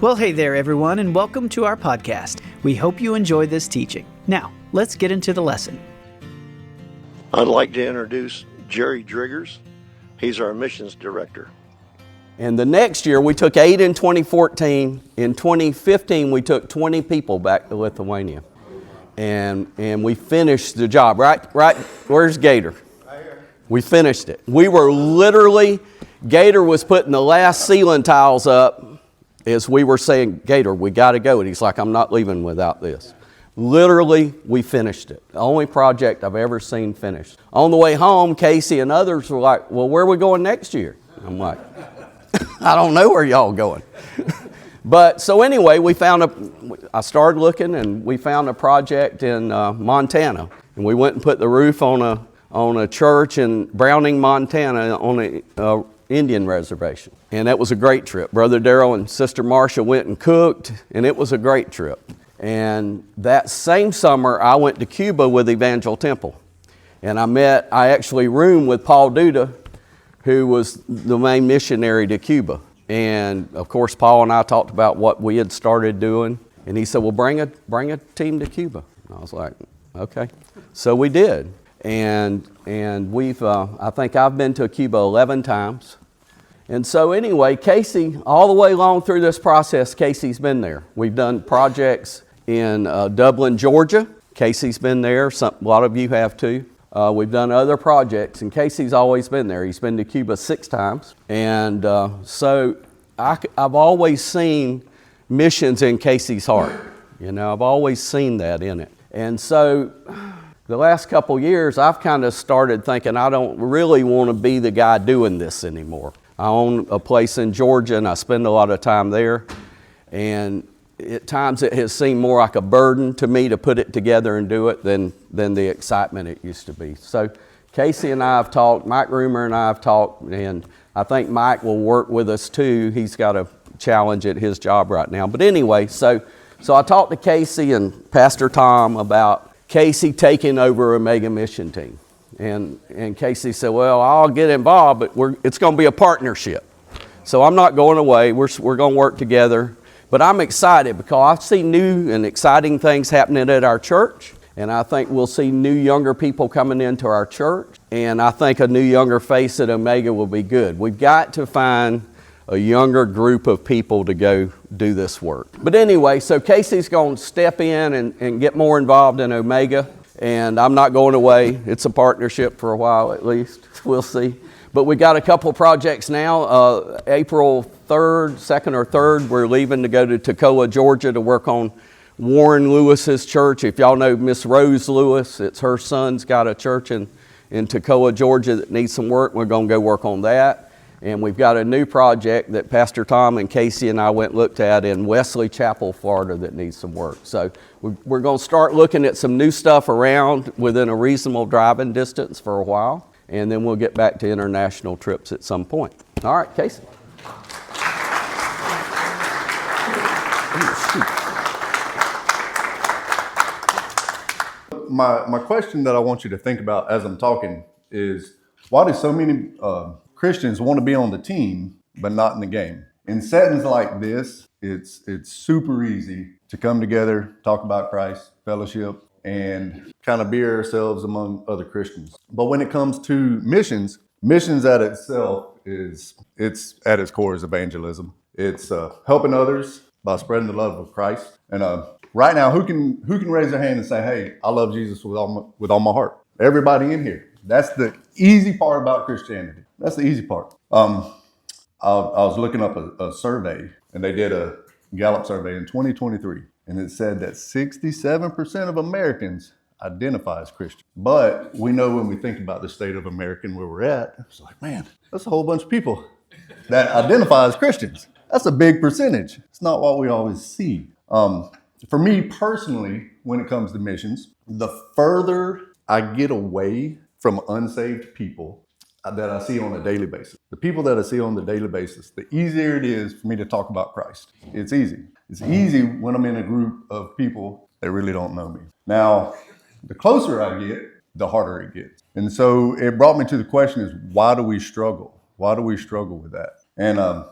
Well, hey there, everyone, and welcome to our podcast. We hope you enjoy this teaching. Now, let's get into the lesson. I'd like to introduce Jerry Driggers. He's our missions director. And the next year, we took 8 in 2014. In 2015, we took 20 people back to Lithuania. And we finished the job. Right, where's Gator? Right here. We finished it. We were literally, Gator was putting the last ceiling tiles up as we were saying, Gator, we got to go. And he's like, I'm not leaving without this. Literally, we finished it. The only project I've ever seen finished. On the way home, Casey and others were like, well, where are we going next year? I'm like, I don't know where y'all going. But so anyway, I started looking and we found a project in Montana. And we went and put the roof on a church in Browning, Montana on a Indian reservation. And that was a great trip. Brother Darrell and Sister Marcia went and cooked, and it was a great trip. And that same summer, I went to Cuba with Evangel Temple. And I actually roomed with Paul Duda, who was the main missionary to Cuba. And of course, Paul and I talked about what we had started doing. And he said, well, bring a team to Cuba. And I was like, okay. So we did. And we've, I think I've been to Cuba 11 times. And so anyway, Casey, all the way along through this process, Casey's been there. We've done projects in Dublin, Georgia. Casey's been there. A lot of you have too. We've done other projects, and Casey's always been there. He's been to Cuba 6 times. And so I've always seen missions in Casey's heart. You know, I've always seen that in it. And so the last couple years, I've kind of started thinking I don't really want to be the guy doing this anymore. I own a place in Georgia, and I spend a lot of time there. And at times it has seemed more like a burden to me to put it together and do it than the excitement it used to be. So Casey and I have talked, Mike Roomer and I have talked, and I think Mike will work with us too. He's got a challenge at his job right now. But anyway, so I talked to Casey and Pastor Tom about Casey taking over a mega mission team. And Casey said, well, I'll get involved, but it's going to be a partnership. So I'm not going away. We're going to work together. But I'm excited because I see new and exciting things happening at our church. And I think we'll see new younger people coming into our church. And I think a new younger face at Omega will be good. We've got to find a younger group of people to go do this work. But anyway, so Casey's going to step in and get more involved in Omega. And I'm not going away. It's a partnership for a while at least. We'll see. But we got a couple projects now. April 3rd, 2nd or 3rd, we're leaving to go to Toccoa, Georgia to work on Warren Lewis's church. If y'all know Miss Rose Lewis, it's her son's got a church in Toccoa, Georgia that needs some work. We're going to go work on that. And we've got a new project that Pastor Tom and Casey and I went and looked at in Wesley Chapel, Florida that needs some work. So we're going to start looking at some new stuff around within a reasonable driving distance for a while. And then we'll get back to international trips at some point. All right, Casey. My question that I want you to think about as I'm talking is, why do so many Christians want to be on the team, but not in the game? In settings like this, it's super easy to come together, talk about Christ, fellowship, and kind of be ourselves among other Christians. But when it comes to missions at itself it's at its core is evangelism. It's helping others by spreading the love of Christ. And right now, who can raise their hand and say, hey, I love Jesus with all my heart? Everybody in here. That's the easy part about Christianity. That's the easy part. I was looking up a survey, and they did a Gallup survey in 2023, and it said that 67% of Americans identify as Christian. But we know when we think about the state of America where we're at, it's like, man, that's a whole bunch of people that identify as Christians. That's a big percentage. It's not what we always see. For me personally, when it comes to missions, the further I get away from unsaved people that I see on a daily basis, the people that I see on the daily basis, the easier it is for me to talk about Christ. It's easy. It's easy when I'm in a group of people that really don't know me. Now, the closer I get, the harder it gets. And so it brought me to the question is, why do we struggle? Why do we struggle with that? And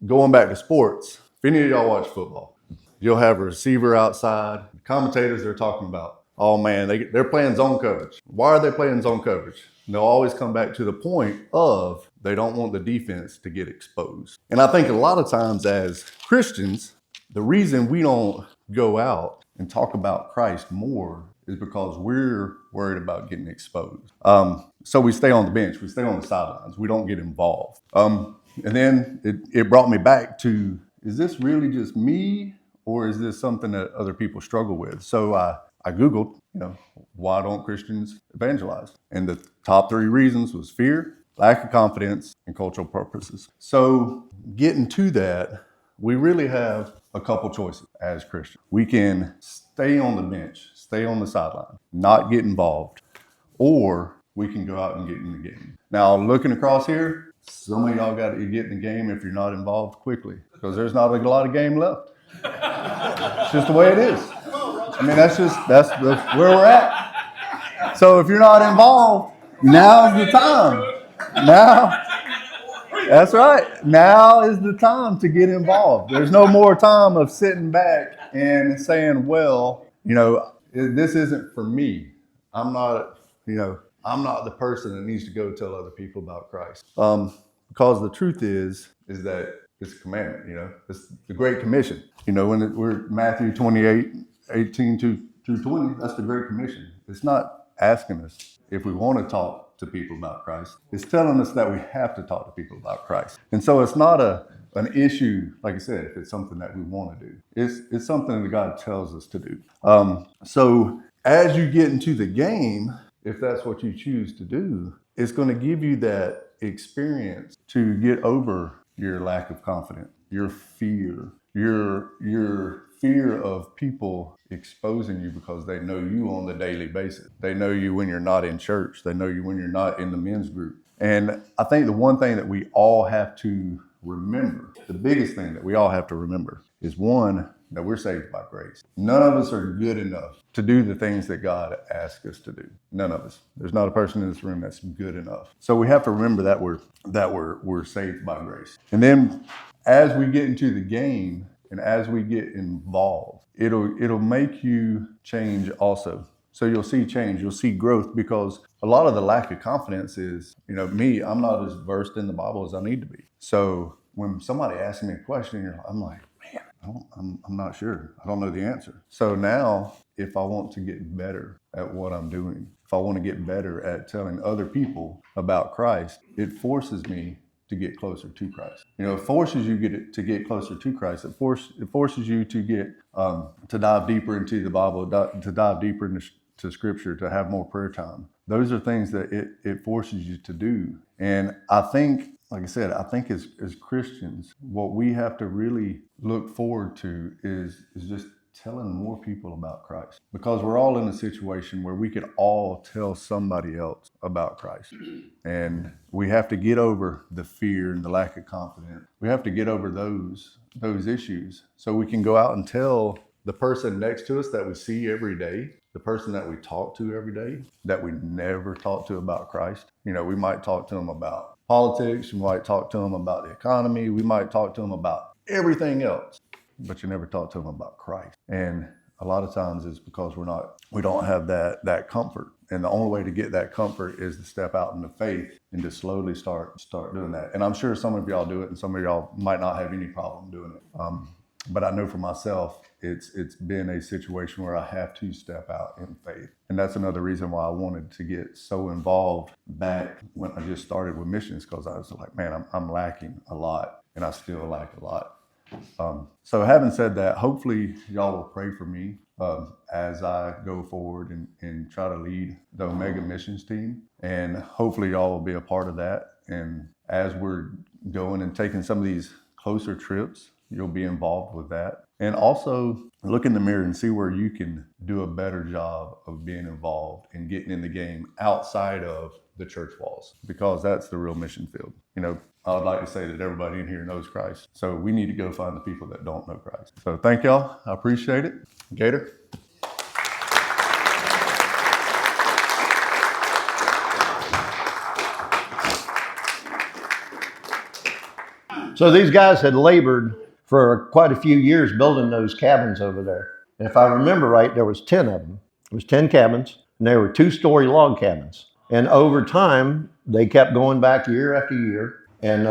going back to sports, If any of y'all watch football, you'll have a receiver outside. Commentators, they're talking about, oh man, they're playing zone coverage. Why are they playing zone coverage? And they'll always come back to the point of they don't want the defense to get exposed. And I think a lot of times as Christians, the reason we don't go out and talk about Christ more is because we're worried about getting exposed. So we stay on the bench, we stay on the sidelines, we don't get involved. And then it brought me back to, is this really just me, or is this something that other people struggle with? So I Googled, why don't Christians evangelize? And the top 3 reasons was fear, lack of confidence, and cultural purposes. So getting to that, we really have a couple choices as Christians. We can stay on the bench, stay on the sideline, not get involved, or we can go out and get in the game. Now, looking across here, some of y'all got to get in the game if you're not involved quickly, because there's not a lot of game left. It's just the way it is. I mean, that's where we're at. So if you're not involved, now's the time. That's right. Now is the time to get involved. There's no more time of sitting back and saying, well, this isn't for me. I'm not the person that needs to go tell other people about Christ. Because the truth is that it's a commandment, it's the Great Commission. When we're Matthew 28:18-20, that's the Great Commission. It's not asking us if we want to talk to people about Christ. It's telling us that we have to talk to people about Christ. And so it's not an issue, like I said, if it's something that we want to do. It's something that God tells us to do. So as you get into the game, if that's what you choose to do, it's going to give you that experience to get over your lack of confidence, your fear, your fear of people exposing you because they know you on the daily basis. They know you when you're not in church. They know you when you're not in the men's group. And I think the one thing that we all have to remember, the biggest thing that we all have to remember is, one, that we're saved by grace. None of us are good enough to do the things that God asks us to do. None of us. There's not a person in this room that's good enough. So we have to remember that we're saved by grace. And then as we get into the game and as we get involved, it'll make you change also. So you'll see change, you'll see growth, because a lot of the lack of confidence is, me, I'm not as versed in the Bible as I need to be. So when somebody asks me a question, I'm like, man, I'm not sure. I don't know the answer. So now, if I want to get better at what I'm doing, if I want to get better at telling other people about Christ, it forces me to get closer to Christ. It forces you to get closer to Christ. It forces you to get to dive deeper into the Bible, to dive deeper into Scripture, to have more prayer time. Those are things that it forces you to do. And I think, like I said, as Christians, what we have to really look forward to is just telling more people about Christ, because we're all in a situation where we could all tell somebody else about Christ. And we have to get over the fear and the lack of confidence. We have to get over those issues so we can go out and tell the person next to us that we see every day, the person that we talk to every day, that we never talk to about Christ. We might talk to them about politics, we might talk to them about the economy, we might talk to them about everything else, but you never talk to them about Christ. And a lot of times it's because we don't have that comfort. And the only way to get that comfort is to step out into faith and to slowly start doing that. And I'm sure some of y'all do it, and some of y'all might not have any problem doing it. But I know for myself, it's been a situation where I have to step out in faith. And that's another reason why I wanted to get so involved back when I just started with missions, because I was like, man, I'm lacking a lot, and I still lack a lot. So having said that, hopefully y'all will pray for me as I go forward and try to lead the Omega missions team. And hopefully y'all will be a part of that. And as we're going and taking some of these closer trips, you'll be involved with that. And also look in the mirror and see where you can do a better job of being involved and getting in the game outside of the church walls, because that's the real mission field. I would like to say that everybody in here knows Christ. So we need to go find the people that don't know Christ. So thank y'all. I appreciate it. Gator. So these guys had labored for quite a few years building those cabins over there. And if I remember right, there was 10 of them. It was 10 cabins, and they were 2-story log cabins. And over time, they kept going back year after year and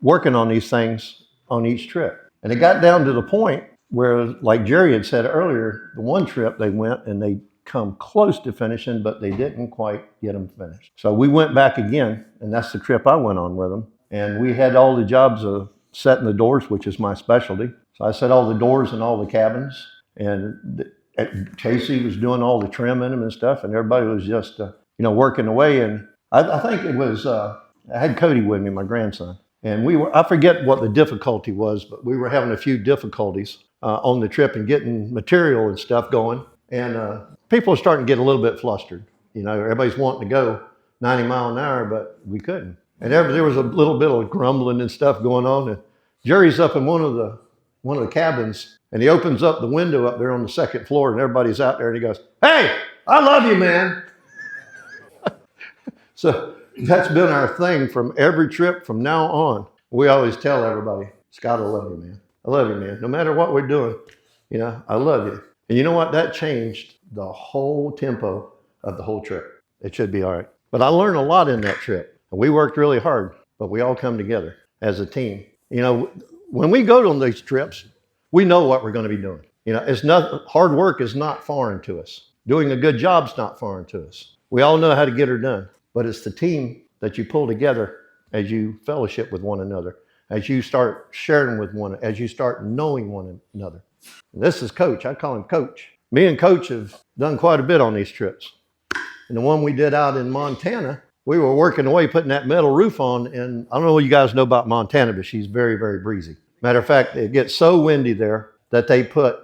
working on these things on each trip. And it got down to the point where, like Jerry had said earlier, the one trip they went and they come close to finishing, but they didn't quite get them finished. So we went back again, and that's the trip I went on with them. And we had all the jobs of setting the doors, which is my specialty. So I set all the doors in all the cabins, and Casey was doing all the trim in them and stuff, and everybody was just, working away. And I think it was, I had Cody with me, my grandson, and I forget what the difficulty was, but we were having a few difficulties on the trip and getting material and stuff going. And people were starting to get a little bit flustered. Everybody's wanting to go 90 mile an hour, but we couldn't. And there was a little bit of grumbling and stuff going on. And Jerry's up in one of the cabins, and he opens up the window up there on the second floor, and everybody's out there, and he goes, "Hey, I love you, man." So that's been our thing from every trip from now on. We always tell everybody, "Scott, I love you, man. I love you, man. No matter what we're doing, I love you." And you know what? That changed the whole tempo of the whole trip. It should be all right. But I learned a lot in that trip. We worked really hard, but we all come together as a team. When we go on these trips, we know what we're going to be doing. It's not, hard work is not foreign to us. Doing a good job's not foreign to us. We all know how to get her done, but it's the team that you pull together as you fellowship with one another, as you start sharing with one, as you start knowing one another. And this is Coach. I call him Coach. Me and Coach have done quite a bit on these trips. And the one we did out in Montana, we were working away putting that metal roof on, and I don't know what you guys know about Montana, but she's very, very breezy. Matter of fact, it gets so windy there that they put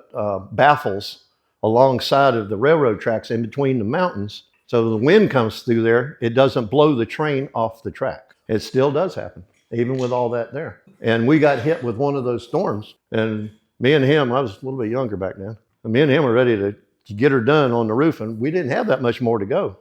baffles alongside of the railroad tracks in between the mountains. So the wind comes through there, it doesn't blow the train off the track. It still does happen, even with all that there. And we got hit with one of those storms, and me and him, I was a little bit younger back then, and me and him were ready to get her done on the roof, and we didn't have that much more to go.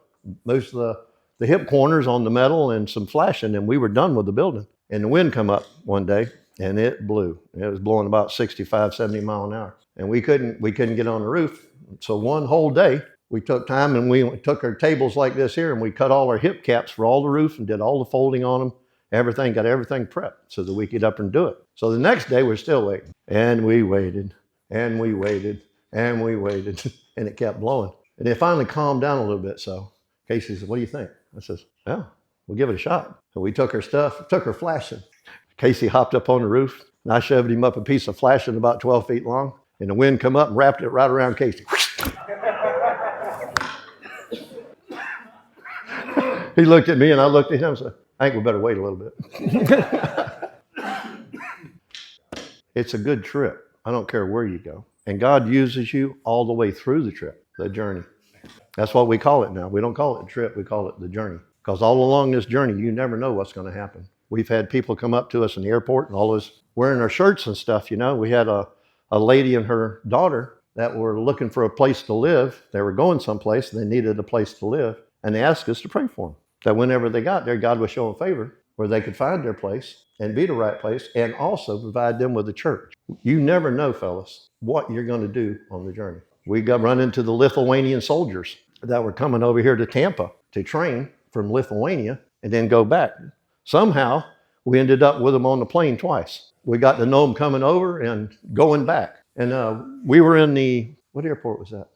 Most of the hip corners on the metal and some flashing, and we were done with the building. And the wind come up one day, and it blew. It was blowing about 65, 70 mile an hour. And we couldn't get on the roof. So one whole day, we took time and we took our tables like this here, and we cut all our hip caps for all the roof and did all the folding on them. Got everything prepped so that we could get up and do it. So the next day, we're still waiting. And we waited, and we waited, and we waited, and it kept blowing. And it finally calmed down a little bit. So Casey said, "What do you think?" I says, "Yeah, we'll give it a shot." So we took her stuff, took her flashing. Casey hopped up on the roof, and I shoved him up a piece of flashing about 12 feet long, and the wind come up and wrapped it right around Casey. He looked at me, and I looked at him and said, "I think we better wait a little bit." It's a good trip. I don't care where you go. And God uses you all the way through the trip, the journey. That's what we call it now. We don't call it a trip, we call it the journey. Because all along this journey, you never know what's going to happen. We've had people come up to us in the airport and all this wearing our shirts and stuff, We had a lady and her daughter that were looking for a place to live. They were going someplace, and they needed a place to live. And they asked us to pray for them. That whenever they got there, God would show them favor where they could find their place and be the right place, and also provide them with a church. You never know, fellas, what you're going to do on the journey. We got run into the Lithuanian soldiers that were coming over here to Tampa to train from Lithuania and then go back. Somehow, we ended up with them on the plane twice. We got to know them coming over and going back. And we were in what airport was that?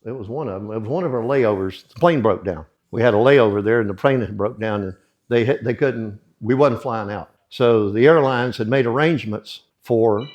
It was one of them. It was one of our layovers. The plane broke down. We had a layover there, and the plane had broke down, and we wasn't flying out. So the airlines had made arrangements for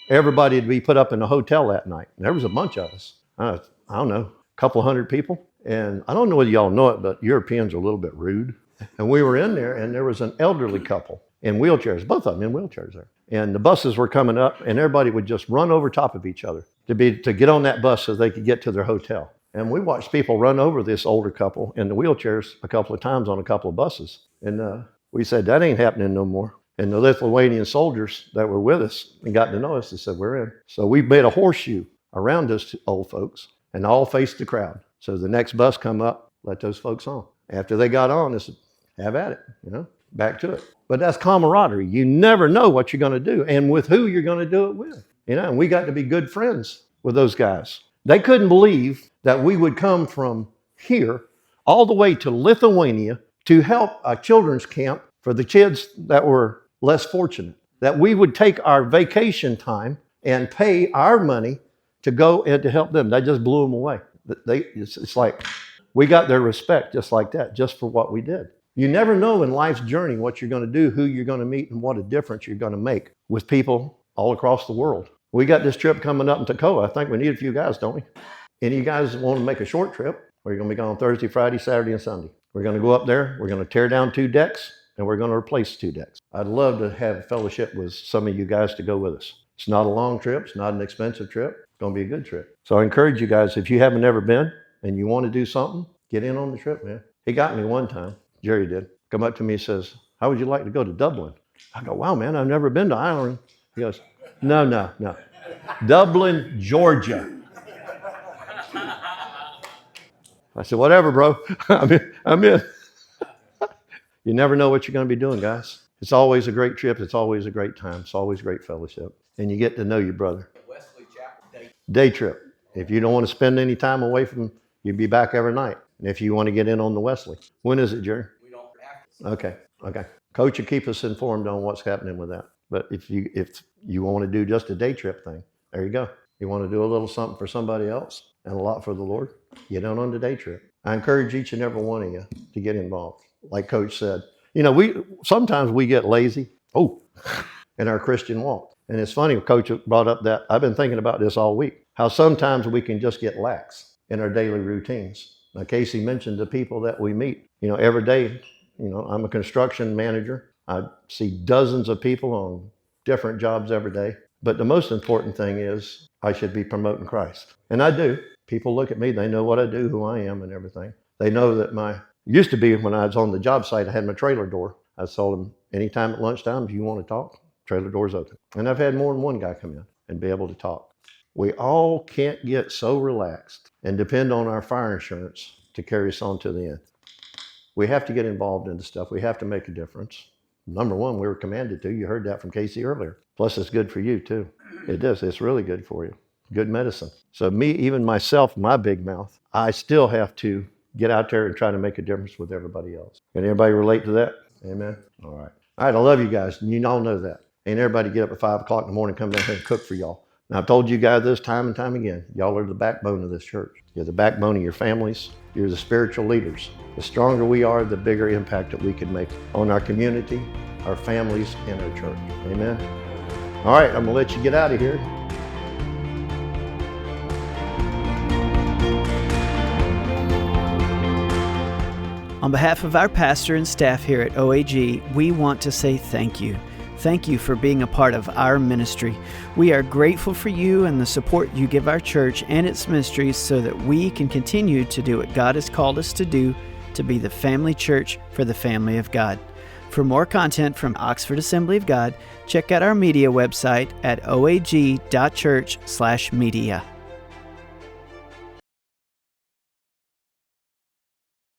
everybody to be put up in a hotel that night. And there was a bunch of us. I don't know, a couple hundred people. And I don't know whether y'all know it, but Europeans are a little bit rude. And we were in there, and there was an elderly couple in wheelchairs, both of them in wheelchairs there. And the buses were coming up, and everybody would just run over top of each other to get on that bus so they could get to their hotel. And we watched people run over this older couple in the wheelchairs a couple of times on a couple of buses. And we said, that ain't happening no more. And the Lithuanian soldiers that were with us and got to know us, they said, we're in. So we made a horseshoe around those old folks and all faced the crowd. So the next bus come up, let those folks on. After they got on, they said, have at it, back to it. But that's camaraderie. You never know what you're going to do and with who you're going to do it with. And we got to be good friends with those guys. They couldn't believe that we would come from here all the way to Lithuania to help a children's camp for the kids that were less fortunate. That we would take our vacation time and pay our money to go and to help them. That just blew them away. It's like we got their respect just like that, just for what we did. You never know in life's journey what you're going to do, who you're going to meet, and what a difference you're going to make with people all across the world. We got this trip coming up in Toccoa. I think we need a few guys, don't we? Any of you guys want to make a short trip? We're going to be gone Thursday, Friday, Saturday, and Sunday. We're going to go up there. We're going to tear down 2 decks, and we're going to replace 2 decks. I'd love to have a fellowship with some of you guys to go with us. It's not a long trip. It's not an expensive trip. It's going to be a good trip. So I encourage you guys, if you haven't ever been and you want to do something, get in on the trip, man. He got me one time. Jerry did. Come up to me and says, how would you like to go to Dublin? I go, wow, man, I've never been to Ireland. He goes, no. Dublin, Georgia. I said, whatever, bro. I'm in. You never know what you're going to be doing, guys. It's always a great trip. It's always a great time. It's always great fellowship. And you get to know your brother. Day trip. If you don't want to spend any time away from, you'd be back every night. And if you want to get in on the Wesley. When is it, Jerry? We don't have to. Okay. Coach will keep us informed on what's happening with that. But if you want to do just a day trip thing, there you go. You want to do a little something for somebody else and a lot for the Lord, get on the day trip. I encourage each and every one of you to get involved. Like Coach said, sometimes we get lazy in our Christian walk. And it's funny, Coach brought up that, I've been thinking about this all week, how sometimes we can just get lax in our daily routines. Now, Casey mentioned the people that we meet, every day. I'm a construction manager. I see dozens of people on different jobs every day. But the most important thing is I should be promoting Christ. And I do. People look at me, they know what I do, who I am and everything. They know that used to be when I was on the job site, I had my trailer door. I told them, anytime at lunchtime, if you want to talk, trailer door's open. And I've had more than one guy come in and be able to talk. We all can't get so relaxed and depend on our fire insurance to carry us on to the end. We have to get involved in the stuff. We have to make a difference. Number one, we were commanded to. You heard that from Casey earlier. Plus, it's good for you, too. It does. It's really good for you. Good medicine. So even myself, my big mouth, I still have to get out there and try to make a difference with everybody else. Can everybody relate to that? Amen? All right, I love you guys, and you all know that. Ain't everybody get up at 5 o'clock in the morning, come down here and cook for y'all. Now, I've told you guys this time and time again. Y'all are the backbone of this church. You're the backbone of your families. You're the spiritual leaders. The stronger we are, the bigger impact that we can make on our community, our families, and our church. Amen? All right, I'm going to let you get out of here. On behalf of our pastor and staff here at OAG, we want to say thank you. Thank you for being a part of our ministry. We are grateful for you and the support you give our church and its ministries so that we can continue to do what God has called us to do, to be the family church for the family of God. For more content from Oxford Assembly of God, check out our media website at oag.church/media.